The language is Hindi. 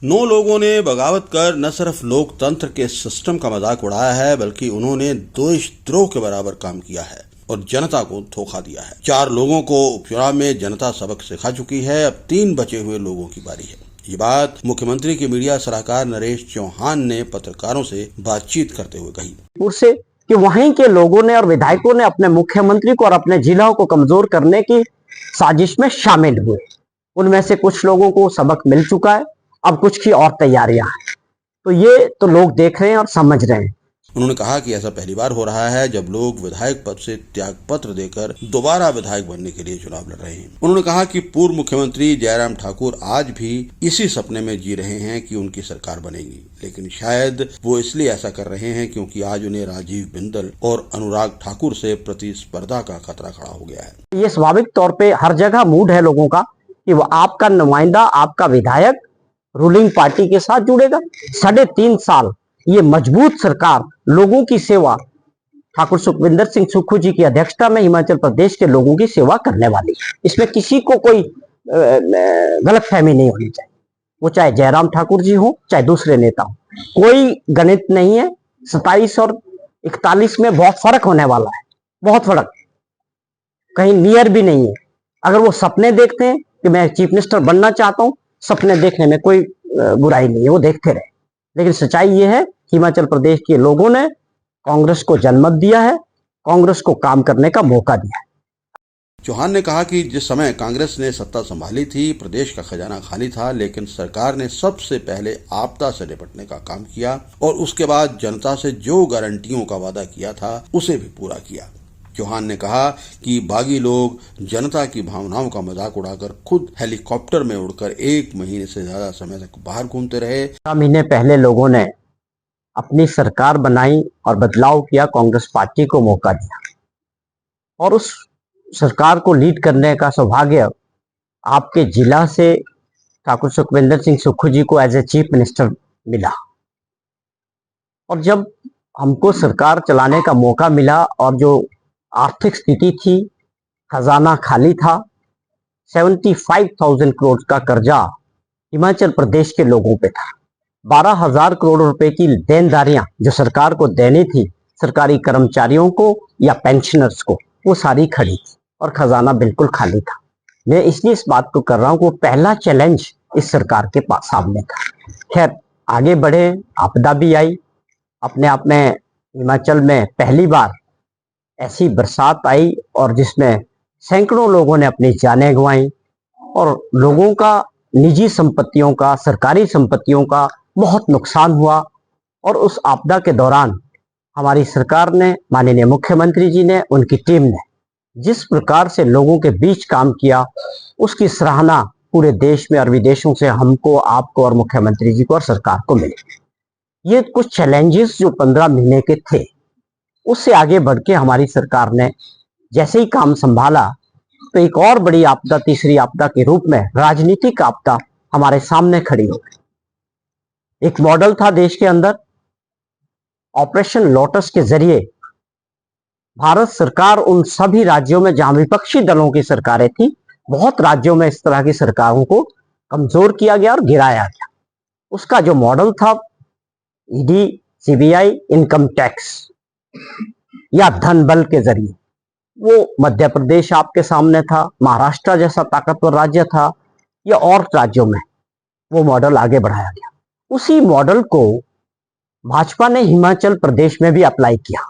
9 लोगों ने बगावत कर न सिर्फ लोकतंत्र के सिस्टम का मजाक उड़ाया है, बल्कि उन्होंने देशद्रोह के बराबर काम किया है और जनता को धोखा दिया है। 4 लोगों को उपचुनाव में जनता सबक सिखा चुकी है। अब 3 बचे हुए लोगों की बारी है। ये बात मुख्यमंत्री के मीडिया सलाहकार नरेश चौहान ने पत्रकारों से बातचीत करते हुए कही। उससे कि वहीं के लोगों ने और विधायकों ने अपने मुख्यमंत्री को और अपने जिलों को कमजोर करने की साजिश में शामिल हुए। उनमें से कुछ लोगों को सबक मिल चुका है, अब कुछ की और तैयारियां हैं। तो ये तो लोग देख रहे हैं और समझ रहे हैं। उन्होंने कहा कि ऐसा पहली बार हो रहा है जब लोग विधायक पद से त्याग पत्र देकर दोबारा विधायक बनने के लिए चुनाव लड़ रहे हैं। उन्होंने कहा कि पूर्व मुख्यमंत्री जयराम ठाकुर आज भी इसी सपने में जी रहे हैं कि उनकी सरकार बनेगी, लेकिन शायद वो इसलिए ऐसा कर रहे हैं क्योंकि आज उन्हें राजीव बिंदल और अनुराग ठाकुर से प्रतिस्पर्धा का खतरा खड़ा हो गया है। ये स्वाभाविक तौर पे हर जगह मूड है लोगों का कि वो आपका नुमाइंदा, आपका विधायक रूलिंग पार्टी के साथ जुड़ेगा। 3.5 साल ये मजबूत सरकार लोगों की सेवा ठाकुर सुखविंदर सिंह सुक्खू जी की अध्यक्षता में हिमाचल प्रदेश के लोगों की सेवा करने वाली है। इसमें किसी को कोई गलतफहमी नहीं होनी चाहिए। वो चाहे जयराम ठाकुर जी हो, चाहे दूसरे नेता हो, कोई गणित नहीं है। 27 और 41 में बहुत फर्क होने वाला है, बहुत फर्क, कहीं नियर भी नहीं है। अगर वो सपने देखते हैं कि मैं चीफ मिनिस्टर बनना चाहता हूं, सपने देखने में कोई बुराई नहीं है, वो देखते रहे। लेकिन सच्चाई ये है कि हिमाचल प्रदेश के लोगों ने कांग्रेस को जनमत दिया है, कांग्रेस को काम करने का मौका दिया है। चौहान ने कहा कि जिस समय कांग्रेस ने सत्ता संभाली थी, प्रदेश का खजाना खाली था, लेकिन सरकार ने सबसे पहले आपदा से निपटने का काम किया और उसके बाद जनता से जो गारंटियों का वादा किया था उसे भी पूरा किया। चौहान ने कहा कि बागी लोग जनता की भावनाओं का मजाक उड़ाकर खुद हेलीकॉप्टर में उड़कर 1 महीने से ज्यादा समय तक बाहर घूमते रहे। 6 महीने पहले लोगों ने अपनी सरकार बनाई और बदलाव किया, कांग्रेस पार्टी को मौका दिया और उस सरकार को लीड करने का सौभाग्य आपके जिला से ठाकुर सुखविंदर सिंह सुक्खू जी को एज ए चीफ मिनिस्टर मिला। और जब हमको सरकार चलाने का मौका मिला और जो आर्थिक स्थिति थी, खजाना खाली था, 75,000 करोड़ का कर्जा हिमाचल प्रदेश के लोगों पे था। 12,000 करोड़ रुपए की देनदारियां जो सरकार को देनी थी, सरकारी कर्मचारियों को या पेंशनर्स को, वो सारी खड़ी थी और खजाना बिल्कुल खाली था। मैं इसलिए इस बात को कर रहा हूं कि वो पहला चैलेंज इस सरकार के पास सामने था। खैर आगे बढ़े, आपदा भी आई। अपने आप में हिमाचल में पहली बार ऐसी बरसात आई और जिसमें सैकड़ों लोगों ने अपनी जानें गंवाई और लोगों का निजी संपत्तियों का, सरकारी संपत्तियों का बहुत नुकसान हुआ। और उस आपदा के दौरान हमारी सरकार ने, माननीय मुख्यमंत्री जी ने, उनकी टीम ने जिस प्रकार से लोगों के बीच काम किया, उसकी सराहना पूरे देश में और विदेशों से हमको, आपको और मुख्यमंत्री जी को और सरकार को मिली। ये कुछ चैलेंजेस जो 15 महीने के थे, उससे आगे बढ़ के हमारी सरकार ने जैसे ही काम संभाला तो एक और बड़ी आपदा, तीसरी आपदा के रूप में राजनीतिक आपदा हमारे सामने खड़ी हो गई। एक मॉडल था देश के अंदर, ऑपरेशन लोटस के जरिए भारत सरकार उन सभी राज्यों में जहां विपक्षी दलों की सरकारें थी, बहुत राज्यों में इस तरह की सरकारों को कमजोर किया गया और गिराया गया। उसका जो मॉडल था, ईडी, सीबीआई, इनकम टैक्स या धन बल के जरिए, वो मध्य प्रदेश आपके सामने था, महाराष्ट्र जैसा ताकतवर राज्य था, या और राज्यों में वो मॉडल आगे बढ़ाया गया। उसी मॉडल को भाजपा ने हिमाचल प्रदेश में भी अप्लाई किया।